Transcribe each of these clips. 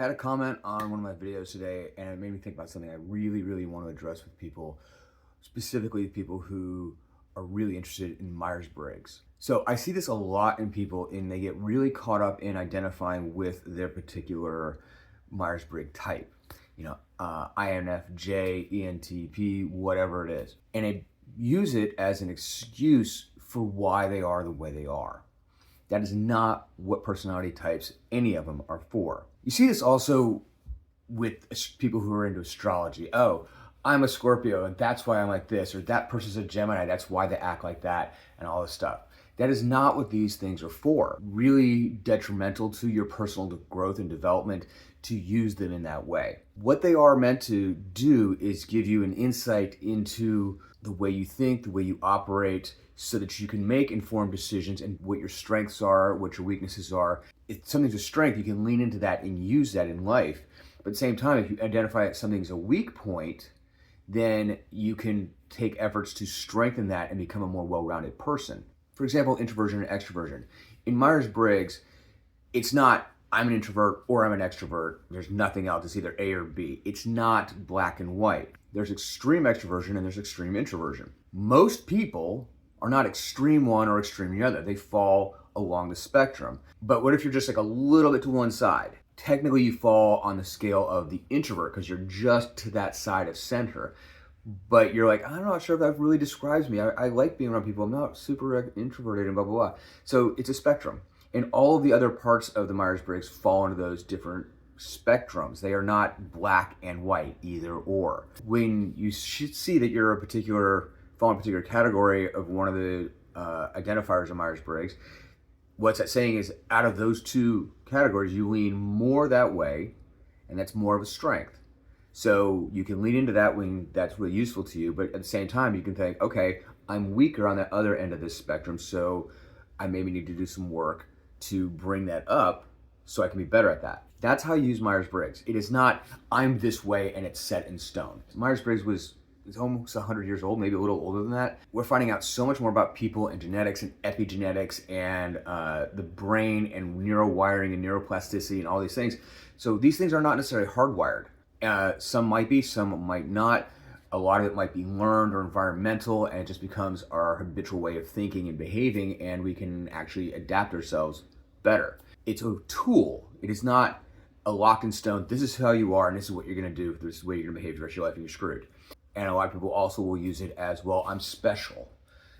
I had a comment on one of my videos today, and it made me think about something I really want to address with people, specifically people who are really interested in Myers-Briggs. So I see this a lot in people, and they get really caught up in identifying with their particular Myers-Briggs type. INFJ, ENTP, whatever it is. And they use it as an excuse for why they are the way they are. That is not what personality types any of them are for. You see this also with people who are into astrology. Oh, I'm a Scorpio and that's why I'm like this, or that person's a Gemini, that's why they act like that, and all this stuff. That is not what these things are for. Really detrimental to your personal growth and development to use them in that way. What they are meant to do is give you an insight into the way you think, the way you operate, so that you can make informed decisions and what your strengths are, what your weaknesses are. If something's a strength, you can lean into that and use that in life. But at the same time, if you identify that something's a weak point, then you can take efforts to strengthen that and become a more well-rounded person. For example, introversion and extroversion. In Myers-Briggs, it's not I'm an introvert or I'm an extrovert. There's nothing else. It's either A or B. It's not black and white. There's extreme extroversion and there's extreme introversion. Most people are not extreme one or extreme the other. They fall along the spectrum. But what if you're just like a little bit to one side? Technically, you fall on the scale of the introvert because you're just to that side of center. But you're like, I'm not sure if that really describes me. I like being around people. I'm not super introverted and blah, blah, blah. So it's a spectrum. And all of the other parts of the Myers-Briggs fall into those different spectrums. They are not black and white, either or. When you should see that you're fall in a particular category of one of the identifiers of Myers-Briggs, what's that saying is out of those two categories, you lean more that way, and that's more of a strength. So you can lean into that when that's really useful to you, but at the same time, you can think, okay, I'm weaker on that other end of this spectrum, so I maybe need to do some work to bring that up so I can be better at that. That's how you use Myers-Briggs. It is not, I'm this way and it's set in stone. Myers-Briggs is almost 100 years old, maybe a little older than that. We're finding out so much more about people and genetics and epigenetics and the brain and neurowiring and neuroplasticity and all these things. So these things are not necessarily hardwired. Some might be, some might not. A lot of it might be learned or environmental, and it just becomes our habitual way of thinking and behaving, and we can actually adapt ourselves better. It's a tool. It is not a locked in stone. This is how you are, and this is what you're going to do. This is the way you're going to behave the rest of your life, and you're screwed. And a lot of people also will use it as, well, I'm special.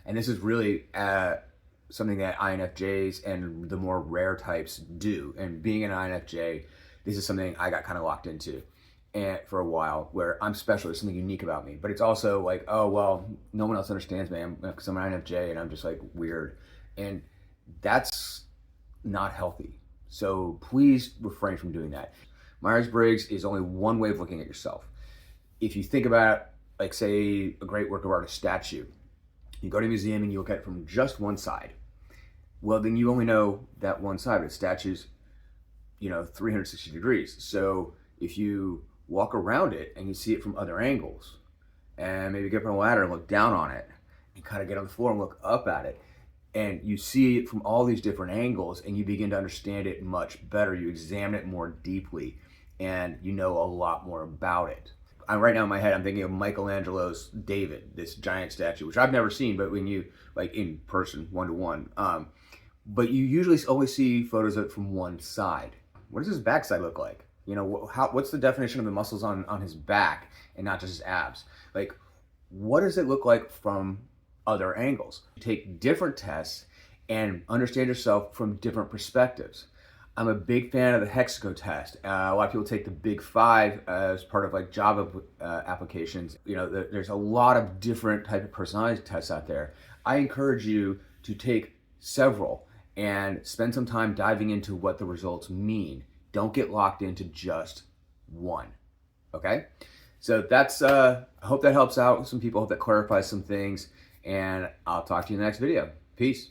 And this is really something that INFJs and the more rare types do. And being an INFJ, this is something I got kind of locked into and for a while, where I'm special. There's something unique about me. But it's also like, oh, well, no one else understands me because I'm an INFJ and I'm just like weird. And that's not healthy. So please refrain from doing that. Myers-Briggs is only one way of looking at yourself. If you think about, like, say, a great work of art, a statue, you go to a museum and you look at it from just one side. Well, then you only know that one side, but statue's, 360 degrees. So if you walk around it and you see it from other angles, and maybe get up on a ladder and look down on it, and kind of get on the floor and look up at it, and you see it from all these different angles, and you begin to understand it much better. You examine it more deeply, and you know a lot more about it. Right now in my head, I'm thinking of Michelangelo's David, this giant statue, which I've never seen, but when you, like, in person, one-to-one, but you usually always see photos of it from one side. What does his backside look like? What's the definition of the muscles on his back and not just his abs? Like, what does it look like from other angles? Take different tests and understand yourself from different perspectives. I'm a big fan of the Hexaco test. A lot of people take the Big Five as part of like job applications. There's a lot of different type of personality tests out there. I encourage you to take several and spend some time diving into what the results mean. Don't get locked into just one, okay? So that's, I hope that helps out some people, hope that clarifies some things, and I'll talk to you in the next video. Peace.